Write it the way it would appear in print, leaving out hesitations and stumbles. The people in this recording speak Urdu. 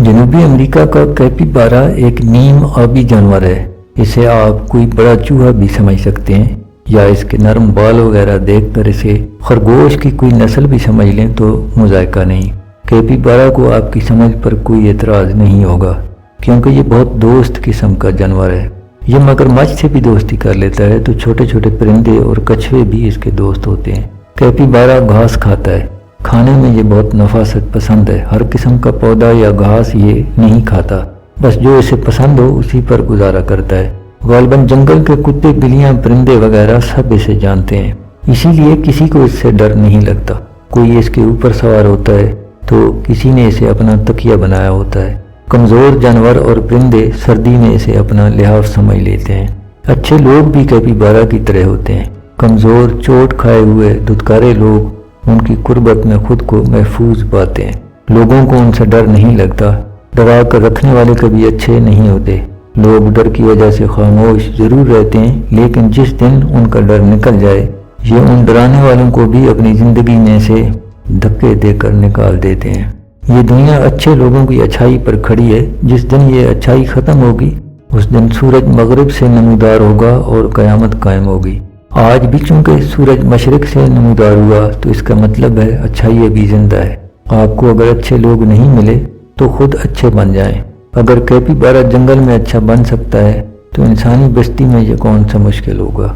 جنوبی امریکہ کا کیپیبارا ایک نیم آبی جانور ہے۔ اسے آپ کوئی بڑا چوہا بھی سمجھ سکتے ہیں، یا اس کے نرم بال وغیرہ دیکھ کر اسے خرگوش کی کوئی نسل بھی سمجھ لیں تو مذائقہ نہیں۔ کیپیبارا کو آپ کی سمجھ پر کوئی اعتراض نہیں ہوگا، کیونکہ یہ بہت دوست قسم کا جانور ہے۔ یہ مگرمچھ سے بھی دوستی کر لیتا ہے، تو چھوٹے چھوٹے پرندے اور کچھوے بھی اس کے دوست ہوتے ہیں۔ کیپیبارا گھاس کھاتا ہے۔ کھانے میں یہ بہت نفاست پسند ہے۔ ہر قسم کا پودا یا گھاس یہ نہیں کھاتا، بس جو اسے پسند ہو اسی پر گزارا کرتا ہے۔ غالباً جنگل کے کتے، بلیاں، پرندے وغیرہ سب اسے جانتے ہیں، اسی لیے کسی کو اس سے ڈر نہیں لگتا۔ کوئی اس کے اوپر سوار ہوتا ہے تو کسی نے اسے اپنا تکیہ بنایا ہوتا ہے۔ کمزور جانور اور پرندے سردی میں اسے اپنا لحاف سمجھ لیتے ہیں۔ اچھے لوگ بھی کیپیبارا کی طرح ہوتے ہیں۔ کمزور، چوٹ کھائے ہوئے، دھتکارے لوگ ان کی قربت میں خود کو محفوظ پاتے ہیں۔ لوگوں کو ان سے ڈر نہیں لگتا۔ ڈرا کر رکھنے والے کبھی اچھے نہیں ہوتے۔ لوگ ڈر کی وجہ سے خاموش ضرور رہتے ہیں، لیکن جس دن ان کا ڈر نکل جائے، یہ ان ڈرانے والوں کو بھی اپنی زندگی میں سے دھکے دے کر نکال دیتے ہیں۔ یہ دنیا اچھے لوگوں کی اچھائی پر کھڑی ہے۔ جس دن یہ اچھائی ختم ہوگی، اس دن سورج مغرب سے نمودار ہوگا اور قیامت قائم ہوگی۔ آج بھی چونکہ سورج مشرق سے نمودار ہوا، تو اس کا مطلب ہے اچھائی ابھی زندہ ہے۔ آپ کو اگر اچھے لوگ نہیں ملے تو خود اچھے بن جائیں۔ اگر کیپیبارا جنگل میں اچھا بن سکتا ہے تو انسانی بستی میں یہ کون سا مشکل ہوگا۔